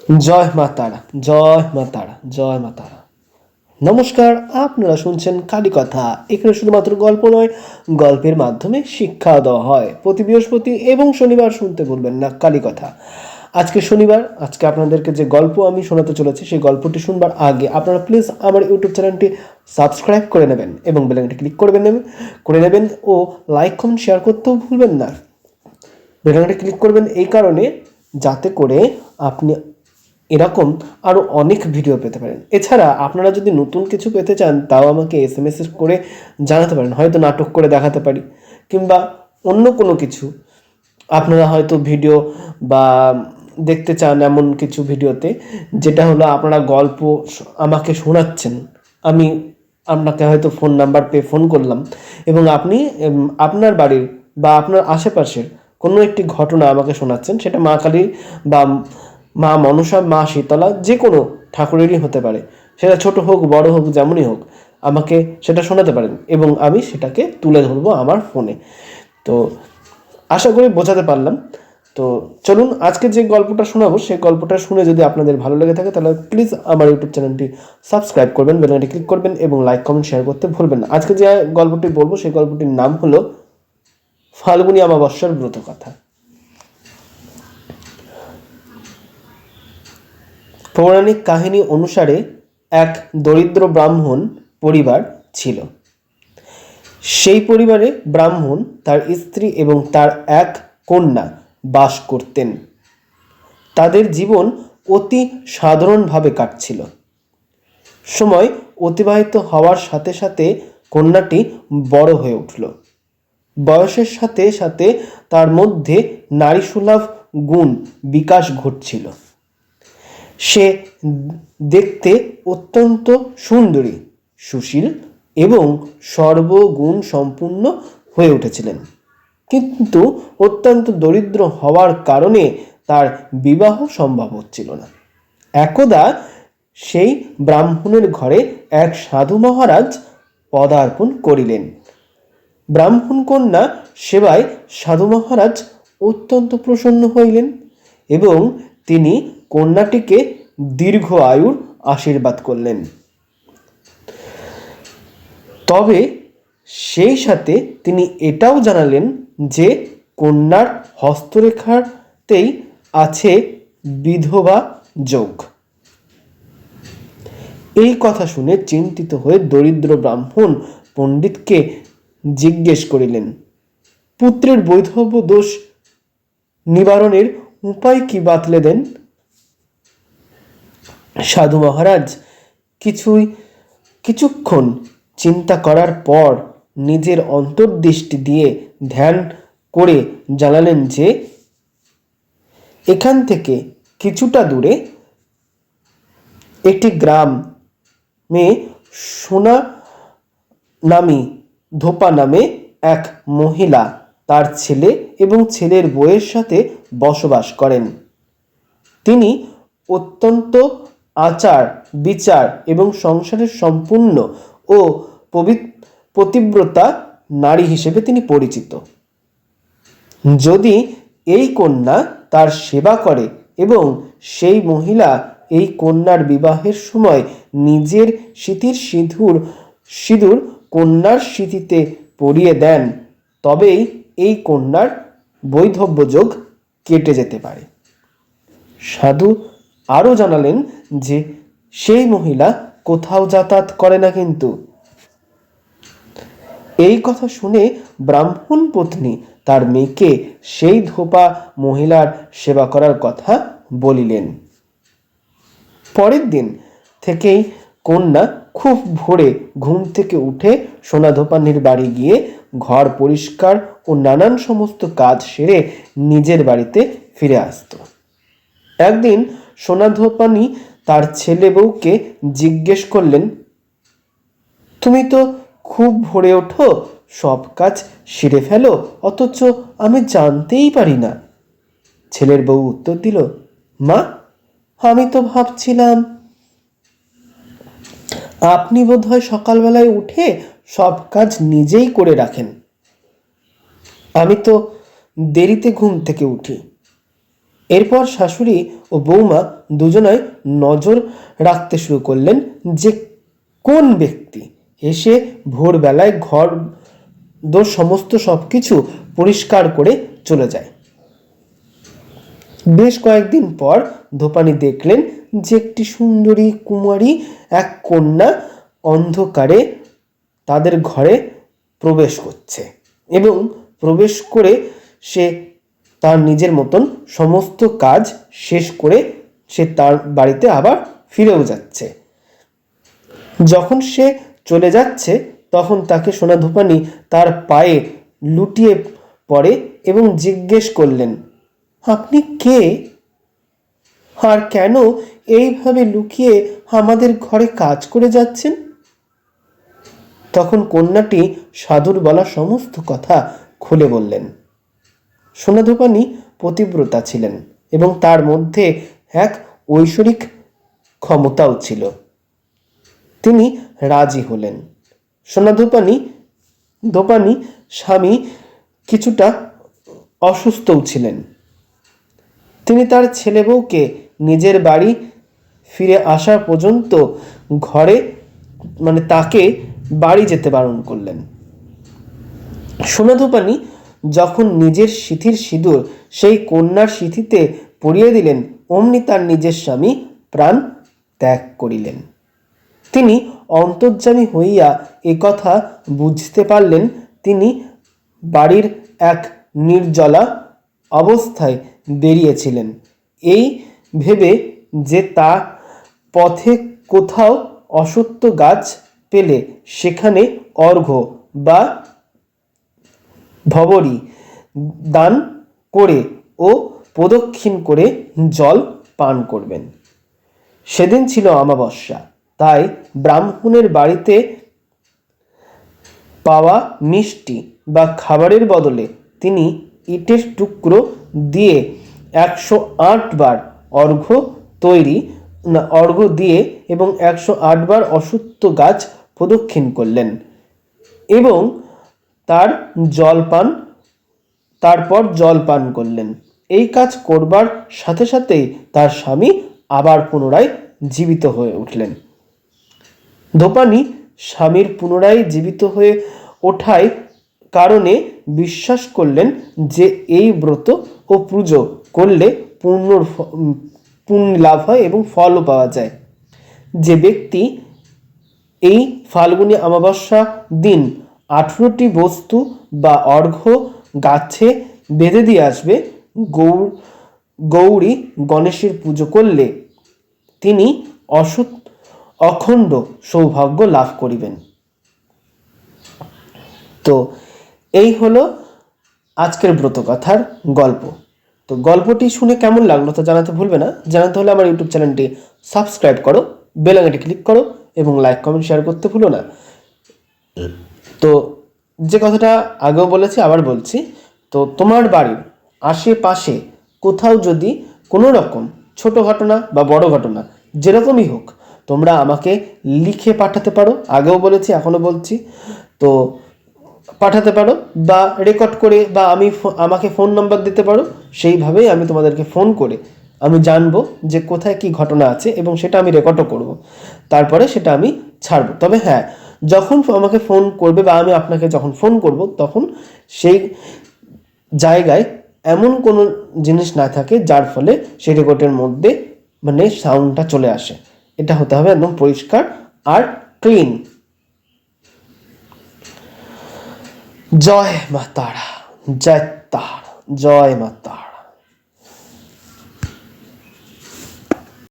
জয় মা তারা, জয় মা তারা, জয় মা তারা। নমস্কার, আপনারা শুনছেন কালী কথা। এখানে শুধুমাত্র গল্প নয়, গল্পের মাধ্যমে শিক্ষা দেওয়া হয়। প্রতি বৃহস্পতি এবং শনিবার শুনতে ভুলবেন না কালী কথা। আজকে শনিবার, আজকে আপনাদেরকে যে গল্প আমি শোনাতে চলেছি সেই গল্পটি শুনবার আগে আপনারা প্লিজ আমার ইউটিউব চ্যানেলটি সাবস্ক্রাইব করে নেবেন এবং বেল আইকনটি ক্লিক করে নেবেন ও লাইক কমেন্ট শেয়ার করতেও ভুলবেন না। বেল আইকনটি ক্লিক করবেন এই কারণে যাতে করে আপনি এরকম আরও অনেক ভিডিও পেতে পারেন। এছাড়া আপনারা যদি নতুন কিছু পেতে চান তাও আমাকে SMS করে জানাতে পারেন, হয়তো নাটক করে দেখাতে পারি কিংবা অন্য কোনো কিছু আপনারা হয়তো ভিডিও বা দেখতে চান এমন কিছু ভিডিওতে, যেটা হলো আপনারা গল্প আমাকে শোনাচ্ছেন। আমি আপনাকে হয়তো ফোন নাম্বার পেয়ে ফোন করলাম এবং আপনি আপনার বাড়ির বা আপনার আশেপাশের কোনো একটি ঘটনা আমাকে শোনাচ্ছেন। সেটা মা কালী বা মা মনসা, মা শীতলা, যে কোনো ঠাকুরেরই হতে পারে। সেটা ছোট হোক বড় হোক যেমনই হোক, আমাকে সেটা শোনাতে পারেন এবং আমি সেটাকে তুলে ধরবো আমার ফোনে। তো আশা করি বোঝাতে পারলাম। তো চলুন, আজকে যে গল্পটা শোনাবো সেই গল্পটা শুনে যদি আপনাদের ভালো লেগে থাকে তাহলে প্লিজ আমার ইউটিউব চ্যানেলটি সাবস্ক্রাইব করবেন, বেল আইকনটি ক্লিক করবেন এবং লাইক কমেন্ট শেয়ার করতে ভুলবেন না। আজকে যে গল্পটি বলবো সেই গল্পটির নাম হলো ফাল্গুনী অমাবস্যার ব্রত কথা। পৌরাণিক কাহিনী অনুসারে এক দরিদ্র ব্রাহ্মণ পরিবার ছিল। সেই পরিবারে ব্রাহ্মণ, তার স্ত্রী এবং তার এক কন্যা বাস করতেন। তাদের জীবন অতি সাধারণভাবে কাটছিল। সময় অতিবাহিত হওয়ার সাথে সাথে কন্যাটি বড় হয়ে উঠল। বয়সের সাথে সাথে তার মধ্যে নারীসুলভ গুণ বিকাশ ঘটছিল। সে দেখতে অত্যন্ত সুন্দরী, সুশীল এবং সর্বগুণ সম্পূর্ণ হয়ে উঠেছিলেন, কিন্তু অত্যন্ত দরিদ্র হওয়ার কারণে তার বিবাহ সম্ভব হচ্ছিল না। একদা সেই ব্রাহ্মণের ঘরে এক সাধু মহারাজ পদার্পণ করিলেন। ব্রাহ্মণ কন্যা সেবায় সাধু মহারাজ অত্যন্ত প্রসন্ন হইলেন এবং তিনি কন্যাটিকে দীর্ঘ আয়ুর আশীর্বাদ করলেন। তবে সেই সাথে তিনি এটাও জানালেন যে কন্যার হস্তরেখাতেই আছে বিধবা যোগ। এই কথা শুনে চিন্তিত হয়ে দরিদ্র ব্রাহ্মণ পণ্ডিতকে জিজ্ঞেস করিলেন, পুত্রের বৈধব্য দোষ নিবারণের উপায় কি বাতলে দেন? সাধু মহারাজ কিছুক্ষণ চিন্তা করার পর নিজের অন্তর্দৃষ্টি দিয়ে ধ্যান করে জানালেন যে এখান থেকে কিছুটা দূরে একটি গ্রামে সোনা নামী ধোপা নামে এক মহিলা তার ছেলে এবং ছেলের বউয়ের সাথে বসবাস করেন। তিনি অত্যন্ত আচার বিচার এবং সংসারের সম্পূর্ণ ও পতিব্রতা নারী হিসেবে তিনি পরিচিত। যদি এই কন্যা তার সেবা করে এবং সেই মহিলা এই কন্যার বিবাহের সময় নিজের স্মৃতির সিঁদুর কন্যার স্মৃতিতে পরিয়ে দেন, তবেই এই কন্যার বৈধব্য যোগ কেটে যেতে পারে। সাধু আরও জানালেন যে সেই মহিলা কোথাও যাতায়াত করে না কিন্তু। এই কথা শুনে ব্রাহ্মণ পত্নী তার মেয়েকে সেই ধোপা মহিলার সেবা করার কথা বলিলেন। পরের দিন থেকেই কন্যা খুব ভোরে ঘুম থেকে উঠে সোনাধোপানির বাড়ি গিয়ে ঘর পরিষ্কার ও নানান সমস্ত কাজ সেরে নিজের বাড়িতে ফিরে আসত। একদিন সোনাধোপানি তার ছেলে বউকে জিজ্ঞেস করলেন, তুমি তো খুব ভোরে ওঠো, সব কাজ সেরে ফেলো, অথচ আমি জানতেই পারি না। ছেলের বউ উত্তর দিল, মা, আমি তো ভাবছিলাম আপনি বোধহয় সকালবেলায় উঠে সব কাজ নিজেই করে রাখেন। আমি তো দেরিতে ঘুম থেকে উঠি। এরপর শাশুড়ি ও বৌমা দুজনায় নজর রাখতে শুরু করলেন যে কোন ব্যক্তি এসে ভোরবেলায় ঘর দোর সমস্ত সবকিছু পরিষ্কার করে চলে যায়। বেশ কয়েকদিন পর ধোপানি দেখলেন যে একটি সুন্দরী কুমারী এক কন্যা অন্ধকারে তাদের ঘরে প্রবেশ করছে এবং প্রবেশ করে সে তার নিজের মতন সমস্ত কাজ শেষ করে সে তার বাড়িতে আবার ফিরেও যাচ্ছে। যখন সে চলে যাচ্ছে তখন তাকে সোনা ধূপানি তার পায়ে লুটিয়ে পড়ে এবং জিজ্ঞেস করলেন, আপনি কে, আর কেন এইভাবে লুকিয়ে আমাদের ঘরে কাজ করে যাচ্ছেন? তখন কন্যাটি সাধুর বলা সমস্ত কথা খুলে বললেন। সোনা ধূপানি পতিব্রতা ছিলেন এবং তার মধ্যে এক ঐশ্বরিক ক্ষমতাও ছিল। তিনি রাজি হলেন। সোনা ধূপানি স্বামী কিছুটা অসুস্থও ছিলেন। তিনি তার ছেলে বউকে নিজের বাড়ি ফিরে আসা পর্যন্ত ঘরে তাকে বাড়ি যেতে বারণ করলেন। সোনা ধূপানি যখন নিজের সিঁথির সিঁদুর সেই কন্যার সিঁথিতে পরিয়ে দিলেন, অমনি তার নিজের স্বামী প্রাণ ত্যাগ করিলেন। তিনি অন্তর্যামী হইয়া একথা বুঝতে পারলেন। তিনি বাড়ির এক নির্জলা অবস্থায় বেরিয়েছিলেন, এই ভেবে যে তা পথে কোথাও অশ্বত্থ গাছ পেলে সেখানে অর্ঘ্য বা ভবরী দান করে ও প্রদক্ষিণ করে জল পান করবেন। সেদিন ছিল অমাবস্যা, তাই ব্রাহ্মণের বাড়িতে পাওয়া মিষ্টি বা খাবারের বদলে তিনি ইটের টুকরো দিয়ে 108 বার অর্ঘ্য দিয়ে এবং 108 বার অশ্বত্থ গাছ প্রদক্ষিণ করলেন এবং তারপর জল পান করলেন। এই কাজ করবার সাথে সাথেই তার স্বামী আবার পুনরায় জীবিত হয়ে উঠলেন। ধোপানি স্বামীর পুনরায় জীবিত হয়ে ওঠায় কারণে বিশ্বাস করলেন যে এই ব্রত ও পুজো করলে পুণ্য লাভ হয় এবং ফলও পাওয়া যায়। যে ব্যক্তি এই ফাল্গুনী অমাবস্যা দিন 18টি বস্তু বা অর্ঘ্য গাছে বেঁধে দিয়ে আসবে, গৌরী গণেশের পুজো করলে তিনি অখণ্ড সৌভাগ্য লাভ করিবেন। তো এই হলো আজকের ব্রতকথার গল্প। তো গল্পটি শুনে কেমন লাগলো তা জানাতে ভুলবে না। জানাতে হলে আমার ইউটিউব চ্যানেলটি সাবস্ক্রাইব করো, বেল আইকনটি ক্লিক করো এবং লাইক কমেন্ট শেয়ার করতে ভুলো না। তো যে কথাটা আগেও বলেছি আবার বলছি, তো তোমার বাড়ির আশেপাশে কোথাও যদি কোনো রকম ছোট ঘটনা বা বড় ঘটনা যেরকমই হোক তোমরা আমাকে লিখে পাঠাতে পারো। আগেও বলেছি এখনও বলছি, তো পাঠাতে পারো বা রেকর্ড করে বা আমাকে ফোন নাম্বার দিতে পারো। সেইভাবেই আমি তোমাদেরকে ফোন করে আমি জানবো যে কোথায় কি ঘটনা আছে এবং সেটা আমি রেকর্ডও করব, তারপরে সেটা আমি ছাড়বো। তবে হ্যাঁ, যখন আমাকে ফোন করবে বা আমি আপনাকে যখন ফোন করব তখন সেই জায়গায় এমন কোনো জিনিস না থাকে যার ফলে সেই রেকর্ডের মধ্যে সাউন্ডটা চলে আসে। এটা হতে হবে একদম পরিষ্কার আর ক্লিন। জয় মা তারা, জয় তারা, জয় মা তারা।